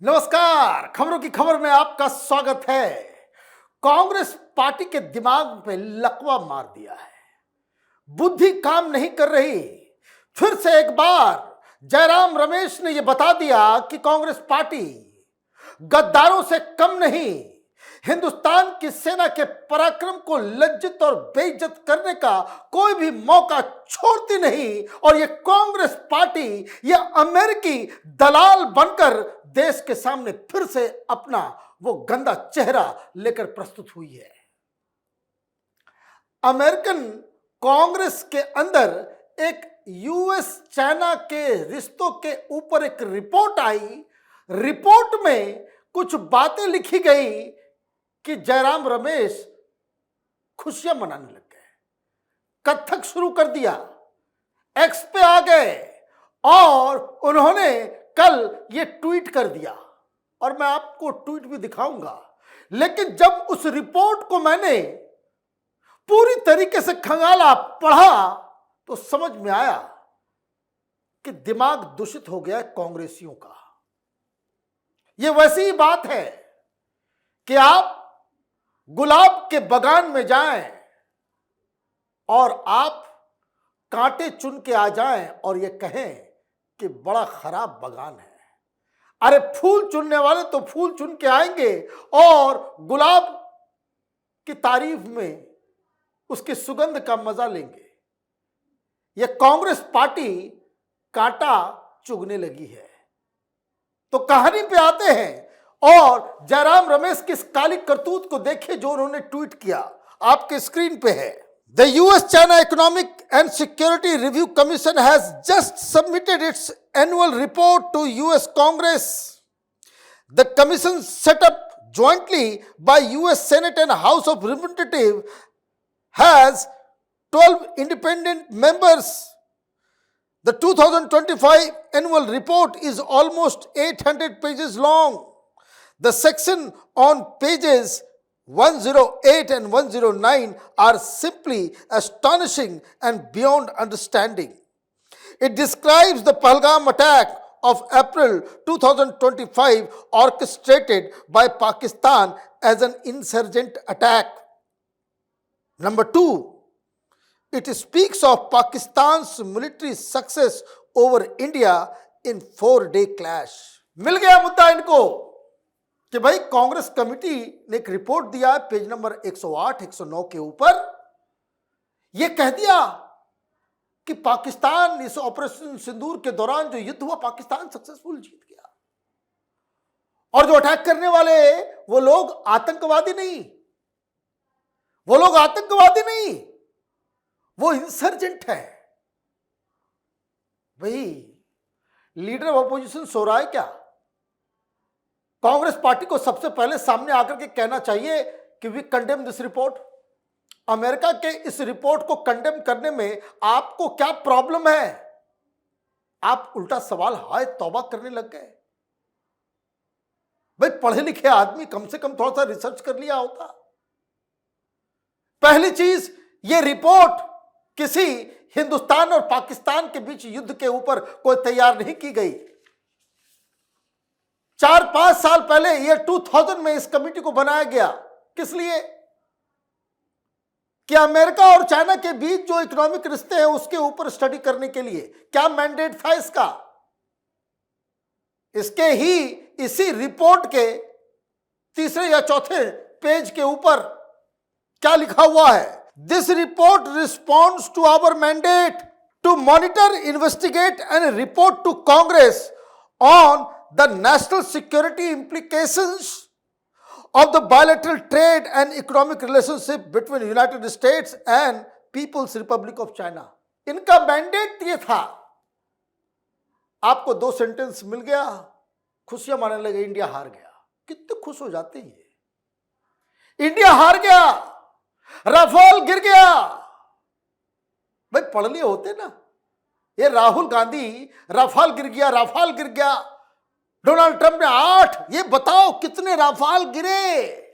नमस्कार, खबरों की खबर में आपका स्वागत है। कांग्रेस पार्टी के दिमाग पे लकवा मार दिया है, बुद्धि काम नहीं कर रही। फिर से एक बार जयराम रमेश ने यह बता दिया कि कांग्रेस पार्टी गद्दारों से कम नहीं, हिंदुस्तान की सेना के पराक्रम को लज्जित और बेइज्जत करने का कोई भी मौका छोड़ती नहीं। और यह कांग्रेस पार्टी यह अमेरिकी दलाल बनकर देश के सामने फिर से अपना वो गंदा चेहरा लेकर प्रस्तुत हुई है। अमेरिकन कांग्रेस के अंदर एक यूएस चाइना के रिश्तों के ऊपर एक रिपोर्ट आई। रिपोर्ट में कुछ बातें लिखी गई कि जयराम रमेश खुशियां मनाने लग गए, कथक शुरू कर दिया, एक्स पे आ गए और उन्होंने कल ये ट्वीट कर दिया और मैं आपको ट्वीट भी दिखाऊंगा। लेकिन जब उस रिपोर्ट को मैंने पूरी तरीके से खंगाला, पढ़ा तो समझ में आया कि दिमाग दूषित हो गया कांग्रेसियों का। यह वैसी ही बात है कि आप गुलाब के बगान में जाएं और आप कांटे चुन के आ जाएं और ये कहें कि बड़ा खराब बगान है। अरे फूल चुनने वाले तो फूल चुन के आएंगे और गुलाब की तारीफ में उसकी सुगंध का मजा लेंगे। यह कांग्रेस पार्टी कांटा चुगने लगी है। तो कहानी पे आते हैं और जयराम रमेश की इस काली करतूत को देखिए जो उन्होंने ट्वीट किया, आपके स्क्रीन पे है। The US-China Economic and Security Review Commission has just submitted its annual report to US Congress. The commission, set up jointly by US Senate and House of Representatives, has 12 independent members. The 2025 annual report is almost 800 pages long. The section on pages 108 and 109 are simply astonishing and beyond understanding. It describes the Pahalgam attack of April 2025 orchestrated by Pakistan as an insurgent attack. Number 2, it speaks of Pakistan's military success over India in 4-day clash. मिल गया मुद्दा इनको कि भाई Congress committee ने एक report दिया है page number 108 109 के ऊपर। यह कह दिया कि पाकिस्तान इस ऑपरेशन सिंदूर के दौरान जो युद्ध हुआ पाकिस्तान सक्सेसफुल जीत गया और जो अटैक करने वाले वो लोग आतंकवादी नहीं, वो लोग आतंकवादी नहीं, वो इंसर्जेंट है। भाई लीडर ऑफ अपोजिशन सो रहा है क्या? कांग्रेस पार्टी को सबसे पहले सामने आकर के कहना चाहिए कि we condemn this report. America के इस रिपोर्ट को कंडेम करने में आपको क्या प्रॉब्लम है? आप उल्टा सवाल हाय तौबा करने लग गए। भाई पढ़े लिखे आदमी कम से कम थोड़ा सा रिसर्च कर लिया होता। पहली चीज, ये रिपोर्ट किसी हिंदुस्तान और पाकिस्तान के बीच युद्ध के ऊपर कोई तैयार नहीं की गई। 4-5 साल पहले ईयर 2000 में इस कमेटी को बनाया गया। किस लिए? कि अमेरिका और चाइना के बीच जो इकोनॉमिक रिश्ते हैं उसके ऊपर स्टडी करने के लिए। क्या मैंडेट था इसका? इसके ही इसी रिपोर्ट के तीसरे या चौथे पेज के ऊपर क्या लिखा हुआ है? This report responds to our mandate to monitor, investigate and report to Congress on the national security implications of the bilateral trade and economic relationship between United States and People's Republic of China. इनका mandate ये था। आपको 2 sentence मिल गया, खुशियां मानने लगे, India हार गया। कितने खुश हो जाते हैं ये। इंडिया हार गया, राफेल गिर गया। भाई पढ़ लिए होते ना, ये राहुल गांधी राफेल गिर गया, राफेल गिर गया, डोनाल्ड ट्रंप ने 8, ये बताओ कितने राफेल गिरे?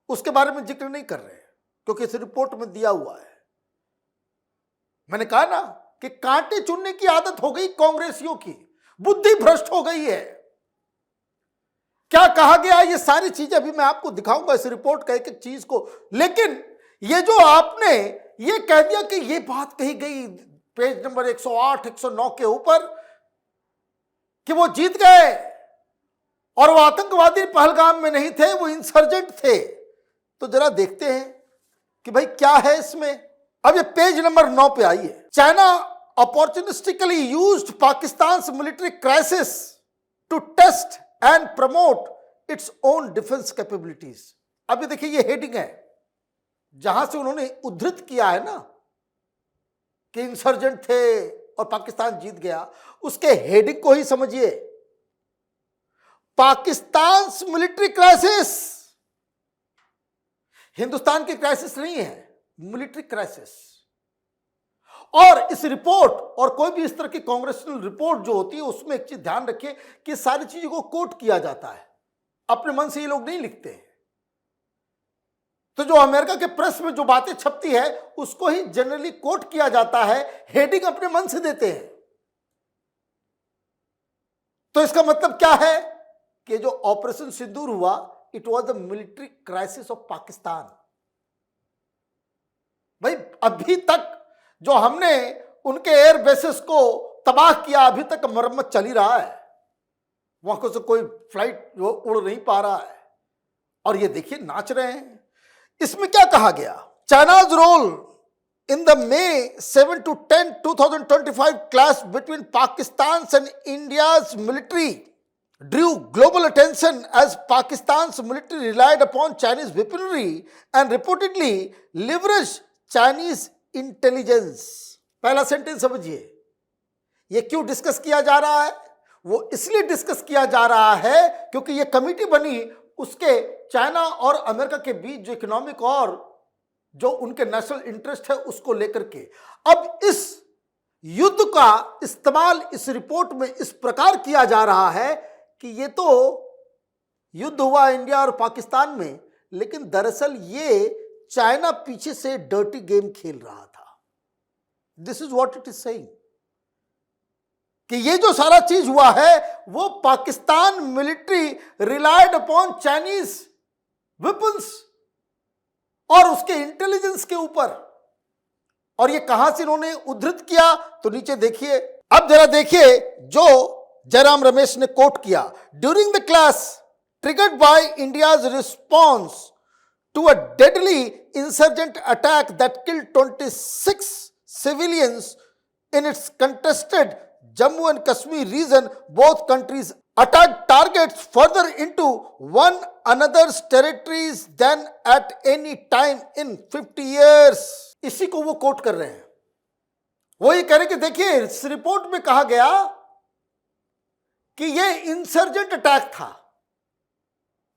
उसके बारे में जिक्र नहीं कर रहे क्योंकि इस रिपोर्ट में दिया हुआ है। मैंने कहा ना कि कांटे चुनने की आदत हो गई कांग्रेसियों की, बुद्धि भ्रष्ट हो गई है। क्या कहा गया, ये सारी चीजें अभी मैं आपको दिखाऊंगा इस रिपोर्ट का एक एक चीज को। लेकिन ये जो आपने ये कह दिया कि ये बात कही गई पेज नंबर 108 109 के ऊपर कि वो जीत गए और वो आतंकवादी पहलगाम में नहीं थे, वो इंसर्जेंट थे, तो जरा देखते हैं कि भाई क्या है इसमें। अब ये पेज नंबर 9 पे आइए। China opportunistically used Pakistan's military crisis to test and promote its own defense capabilities। अब ये देखिए, ये हेडिंग है जहां से उन्होंने उद्धृत किया है ना कि इंसर्जेंट थे और पाकिस्तान जीत गया, उसके हेडिंग को ही समझिए। पाकिस्तान मिलिट्री क्राइसिस, हिंदुस्तान की क्राइसिस नहीं है, मिलिट्री क्राइसिस। और इस रिपोर्ट और कोई भी इस तरह की कांग्रेशनल रिपोर्ट जो होती है उसमें एक चीज ध्यान रखिए कि सारी चीजों को कोट किया जाता है, अपने मन से ये लोग नहीं लिखते हैं। तो जो अमेरिका के प्रेस में जो बातें छपती है उसको ही जनरली कोट किया जाता है, हेडिंग अपने मन से देते हैं। तो इसका मतलब क्या है कि जो ऑपरेशन सिंदूर हुआ, it was the military crisis of Pakistan. भाई अभी तक जो हमने उनके एयर बेसेस को तबाह किया, अभी तक मरम्मत चल ही रहा है, वहां से कोई फ्लाइट जो उड़ नहीं पा रहा है, और ये देखिए नाच रहे हैं। इसमें क्या कहा गया, China's role in the May 7 to 10 2025 clash between Pakistan's and India's military drew global attention as Pakistan's military relied upon Chinese weaponry and reportedly leveraged Chinese intelligence. पहला सेंटेंस समझिए, ये क्यों डिस्कस किया जा रहा है? वो इसलिए डिस्कस किया जा रहा है क्योंकि ये कमिटी बनी उसके चाइना और अमेरिका के बीच जो इकोनॉमिक और जो उनके नेशनल इंटरेस्ट है उसको लेकर के। अब इस युद्ध का इस्तेमाल इस रिपोर्ट में इस प्रकार किया जा रहा है कि ये तो युद्ध हुआ इंडिया और पाकिस्तान में, लेकिन दरअसल ये चाइना पीछे से डर्टी गेम खेल रहा था। This is what it is saying कि ये जो सारा चीज हुआ है वो Pakistan military relied upon Chinese weapons और उसके इंटेलिजेंस के ऊपर। और ये कहां से इन्होंने उद्धृत किया, तो नीचे देखिए। अब जरा देखिए जो जयराम रमेश ने कोट किया, during the class triggered by India's response to a deadly insurgent attack that killed 26 civilians in its contested Jammu and Kashmir region, both countries attacked targets further into one another's territories than at any time in 50 years। इसी को वो coat कर रहे हैं। वो ये कह रहे कि देखिए इस रिपोर्ट में कहा गया कि ये इंसर्जेंट अटैक था,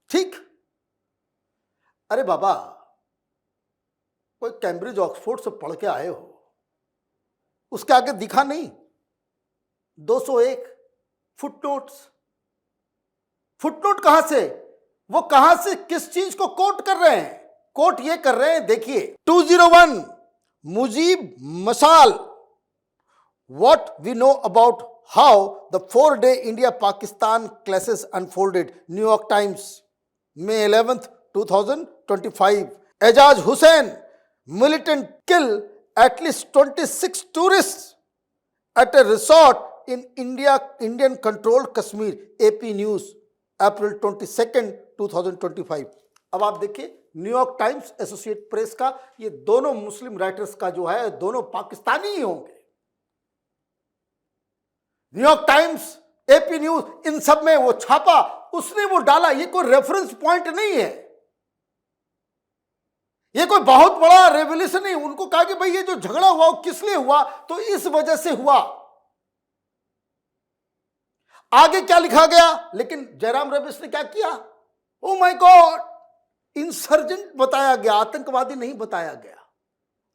ठीक। अरे बाबा, कोई कैम्ब्रिज ऑक्सफोर्ड से पढ़ के आए हो, उसके आगे दिखा नहीं 201 फुटनोट्स। फुटनोट कहां से, वो कहां से किस चीज को कोट कर रहे हैं? कोट ये कर रहे हैं, देखिए 201 Mujib Mashal, what we know about how the 4-day India Pakistan clashes unfolded. New York Times, May 11th 2025। Ejaz Hussain militant kill at least 26 tourists at a resort in Indian controlled Kashmir। AP News April 22nd 2025। अब आप देखिए New York times, associate press का, ये दोनों मुस्लिम writers का जो है दोनों पाकिस्तानी ही होंगे। न्यूयॉर्क टाइम्स, एपी न्यूज, इन सब में वो छापा, उसने वो डाला। ये कोई रेफरेंस पॉइंट नहीं है, ये कोई बहुत बड़ा रेवोल्यूशन नहीं। उनको कहा कि भाई ये जो झगड़ा हुआ वो किस लिए हुआ, तो इस वजह से हुआ। आगे क्या लिखा गया, लेकिन जयराम रमेश ने क्या किया, ओ माय गॉड, इंसर्जेंट बताया गया, आतंकवादी नहीं बताया गया।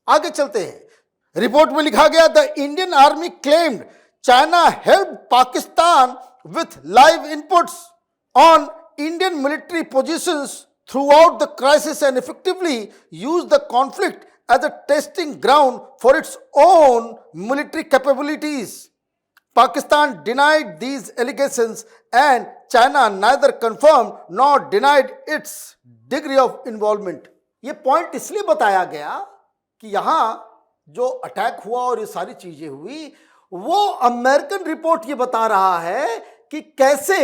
आगे चलते हैं। रिपोर्ट में लिखा गया, the Indian army claimed China help Pakistan with live inputs on Indian military positions throughout the crisis and effectively used the conflict as a testing ground for its own military capabilities। Pakistan denied these allegations and China neither confirmed nor denied its degree of involvement. ये point इसलिए बताया गया कि यहां जो attack हुआ और ये सारी चीजें हुई, वो अमेरिकन रिपोर्ट ये बता रहा है कि कैसे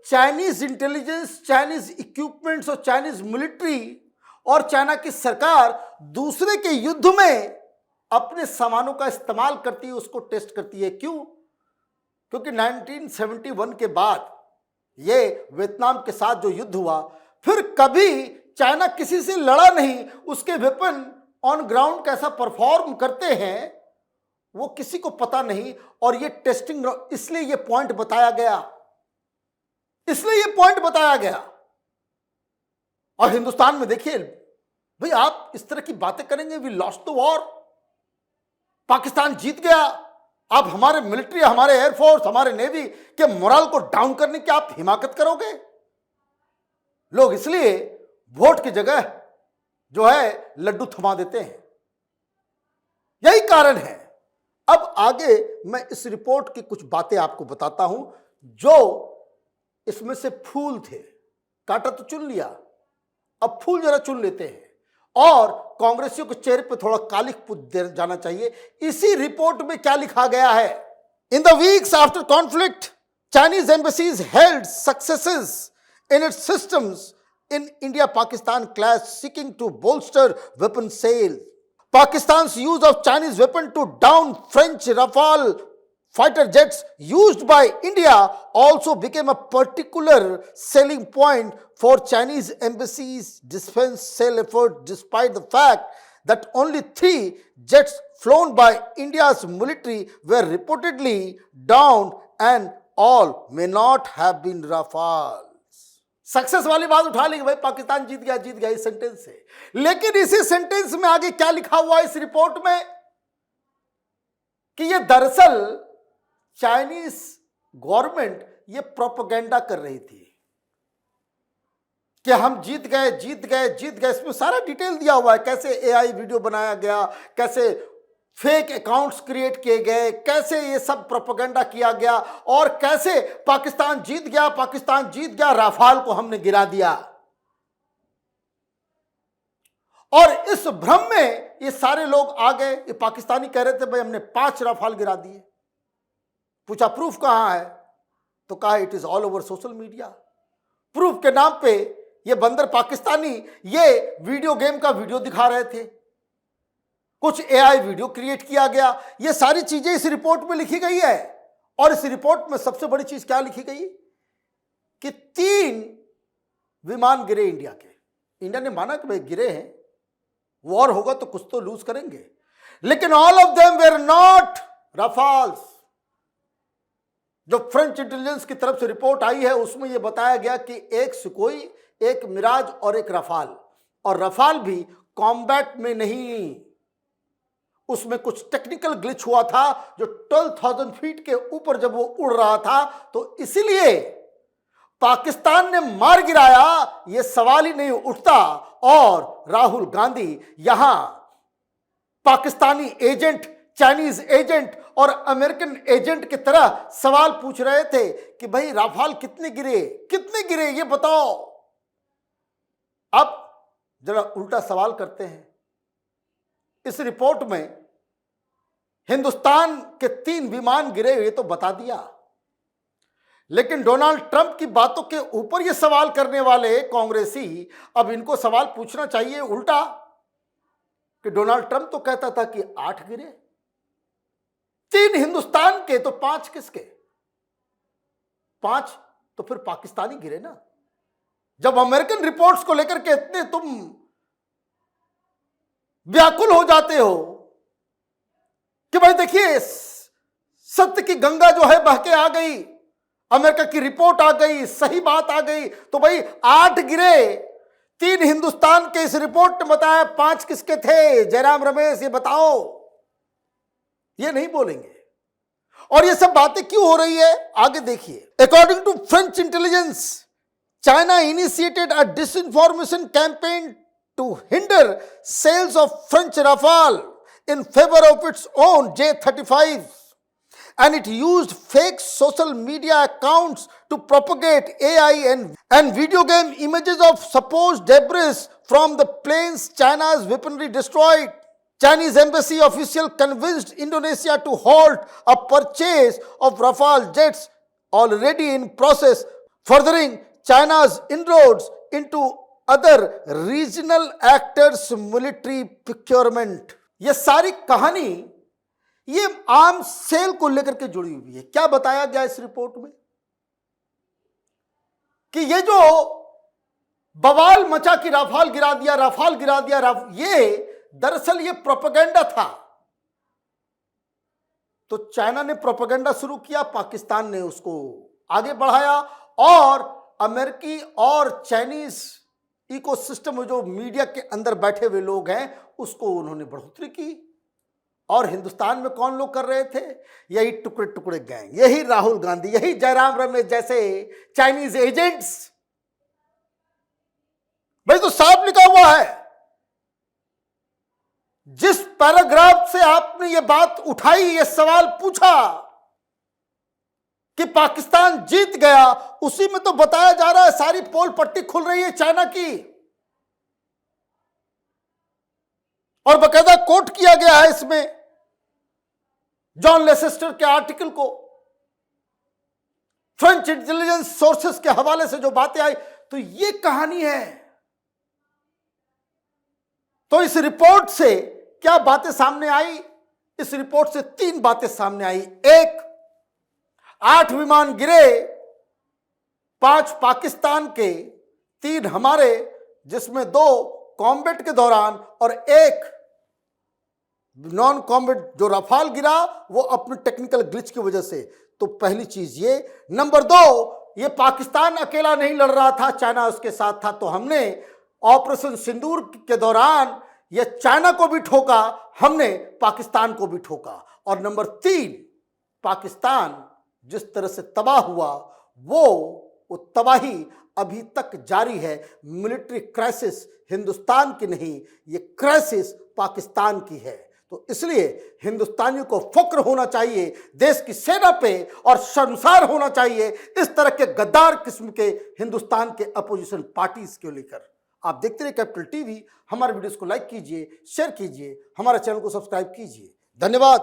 चाइनीज इंटेलिजेंस, चाइनीज इक्विपमेंट्स और चाइनीज मिलिट्री और चाइना की सरकार दूसरे के युद्ध में अपने सामानों का इस्तेमाल करती है, उसको टेस्ट करती है। क्यों? क्योंकि 1971 के बाद ये वियतनाम के साथ जो युद्ध हुआ, फिर कभी चाइना किसी से लड़ा नहीं, उसके वेपन ऑन ग्राउंड कैसा परफॉर्म करते हैं वो किसी को पता नहीं, और ये टेस्टिंग, इसलिए ये पॉइंट बताया गया, इसलिए ये पॉइंट बताया गया। और हिंदुस्तान में देखिए भाई, आप इस तरह की बातें करेंगे, we lost the war, Pakistan जीत गया, आप हमारे मिलिट्री, हमारे एयरफोर्स, हमारे नेवी के मोरल को डाउन करने की आप हिमाकत करोगे? लोग इसलिए वोट की जगह जो है लड्डू थमा देते हैं, यही कारण है। अब आगे मैं इस रिपोर्ट की कुछ बातें आपको बताता हूं, जो इसमें से फूल थे, कांटा तो चुन लिया, अब फूल जरा चुन लेते हैं, और कांग्रेसियों के चेहरे पे थोड़ा कालिख पुत जाना चाहिए। इसी रिपोर्ट में क्या लिखा गया है? In the weeks after conflict, Chinese embassies held successes in its systems in India-Pakistan clash seeking to bolster weapon sales. Pakistan's use of Chinese weapon to down French Rafale fighter jets used by India also became a particular selling point for Chinese embassy's defense sale effort, despite the fact that only 3 jets flown by India's military were reportedly downed and all may not have been Rafale. Success वाली बात उठा ली कि भाई पाकिस्तान जीत गया इस sentence से, लेकिन इसी सेंटेंस में आगे क्या लिखा हुआ इस रिपोर्ट में कि ये दरअसल चाइनीज गवर्नमेंट ये प्रोपेगेंडा कर रही थी कि हम जीत गए। इसमें सारा डिटेल दिया हुआ है, कैसे एआई वीडियो बनाया गया, कैसे फेक अकाउंट्स क्रिएट किए गए, कैसे ये सब प्रोपेगेंडा किया गया, और कैसे पाकिस्तान जीत गया, राफाल को हमने गिरा दिया। और इस भ्रम में ये सारे लोग आ गए। ये पाकिस्तानी कह रहे थे भाई हमने 5 राफाल गिरा दिए। पूछा प्रूफ कहां है, तो कहा it is all over social media. Proof के नाम पे ये बंदर पाकिस्तानी ये वीडियो गेम का वीडियो दिखा रहे थे, कुछ एआई वीडियो क्रिएट किया गया। ये सारी चीजें इस रिपोर्ट में लिखी गई है। और इस रिपोर्ट में सबसे बड़ी चीज क्या लिखी गई कि 3 विमान गिरे इंडिया के। इंडिया ने माना कि भाई गिरे हैं, वॉर होगा तो कुछ तो लूज करेंगे, लेकिन all of them were not Rafales. जो फ्रेंच इंटेलिजेंस की तरफ से रिपोर्ट आई है उसमें यह बताया गया कि एक सुकोई, एक मिराज और एक रफाल, और रफाल भी कॉम्बैट में नहीं, उसमें कुछ टेक्निकल ग्लिच हुआ था। जो 12,000 फीट के ऊपर जब वो उड़ रहा था तो इसलिए पाकिस्तान ने मार गिराया, ये सवाल ही नहीं उठता। और राहुल गांधी यहां पाकिस्तानी एजेंट, चाइनीज एजेंट और अमेरिकन एजेंट की तरह सवाल पूछ रहे थे कि भाई राफाल कितने गिरे ये बताओ। अब जरा उल्टा सवाल करते हैं। इस रिपोर्ट में हिंदुस्तान के 3 विमान गिरे ये तो बता दिया, लेकिन डोनाल्ड ट्रंप की बातों के ऊपर ये सवाल करने वाले कांग्रेसी अब इनको सवाल पूछना चाहिए उल्टा कि डोनाल्ड ट्रंप तो कहता था कि 8 गिरे, 3 हिंदुस्तान के तो 5 किसके? 5 तो फिर पाकिस्तानी गिरे ना। जब अमेरिकन रिपोर्ट्स को लेकर के इतने तुम व्याकुल हो जाते हो कि भाई देखिए सत्य की गंगा जो है बह के आ गई, अमेरिका की रिपोर्ट आ गई, सही बात आ गई, तो भाई 8 गिरे, 3 हिंदुस्तान के इस रिपोर्ट ने बताया, 5 किसके थे? जयराम रमेश ये बताओ। ये नहीं बोलेंगे। और ये सब बातें क्यों हो रही है आगे देखिए। According to French intelligence, China initiated a disinformation campaign to hinder sales of French Rafale in favor of its own J-35 and it used fake social media accounts to propagate AI and video game images of supposed debris from the planes China's weaponry destroyed. Chinese embassy official convinced Indonesia to halt a purchase of Rafale jets already in process, furthering China's inroads into other regional actors' military procurement. यह सारी कहानी ये arms cell को लेकर के जुड़ी हुई है। क्या बताया गया इस रिपोर्ट में कि ये जो बवाल मचा कि राफाल गिरा दिया, ये दरअसल ये प्रोपेगेंडा था। तो चाइना ने प्रोपेगेंडा शुरू किया, पाकिस्तान ने उसको आगे बढ़ाया और अमेरिकी और चाइनीज इकोसिस्टम में जो मीडिया के अंदर बैठे हुए लोग हैं उसको उन्होंने बढ़ोतरी की। और हिंदुस्तान में कौन लोग कर रहे थे? यही टुकड़े टुकड़े गैंग, यही राहुल गांधी, यही जयराम रमेश जैसे चाइनीज एजेंट्स। भाई तो साफ लिखा हुआ है, जिस पैराग्राफ से आपने ये बात उठाई, ये सवाल पूछा कि पाकिस्तान जीत गया, उसी में तो बताया जा रहा है सारी पोल पट्टी खुल रही है चाइना की। और बकायदा कोट किया गया है इसमें जॉन लेसेस्टर के आर्टिकल को, फ्रेंच इंटेलिजेंस सोर्सेस के हवाले से जो बातें आई। तो ये कहानी है। तो इस रिपोर्ट से क्या बातें सामने आई? इस रिपोर्ट से 3 बातें सामने आई। एक, 8 विमान गिरे, 5 पाकिस्तान के, 3 हमारे, जिसमें 2 कॉम्बैट के दौरान और 1 नॉन कॉम्बैट जो रफाल गिरा वो अपने टेक्निकल ग्लिच की वजह से। तो पहली चीज ये। नंबर 2, ये पाकिस्तान अकेला नहीं लड़ रहा था, चाइना उसके साथ था। तो हमने ऑपरेशन सिंदूर के दौरान ये चाइना को भी ठोका, हमने पाकिस्तान को भी ठोका। और नंबर 3, पाकिस्तान जिस तरह से तबाह हुआ वो तबाही अभी तक जारी है। मिलिट्री क्राइसिस हिंदुस्तान की नहीं, ये क्राइसिस पाकिस्तान की है। तो इसलिए हिंदुस्तानियों को फक्र होना चाहिए देश की सेना पे और शर्मसार होना चाहिए इस तरह के गद्दार किस्म के हिंदुस्तान के अपोजिशन पार्टीज को लेकर। आप देखते रहिए कैपिटल टीवी। हमारे वीडियोस को लाइक कीजिए, शेयर कीजिए, हमारे चैनल को सब्सक्राइब कीजिए। धन्यवाद।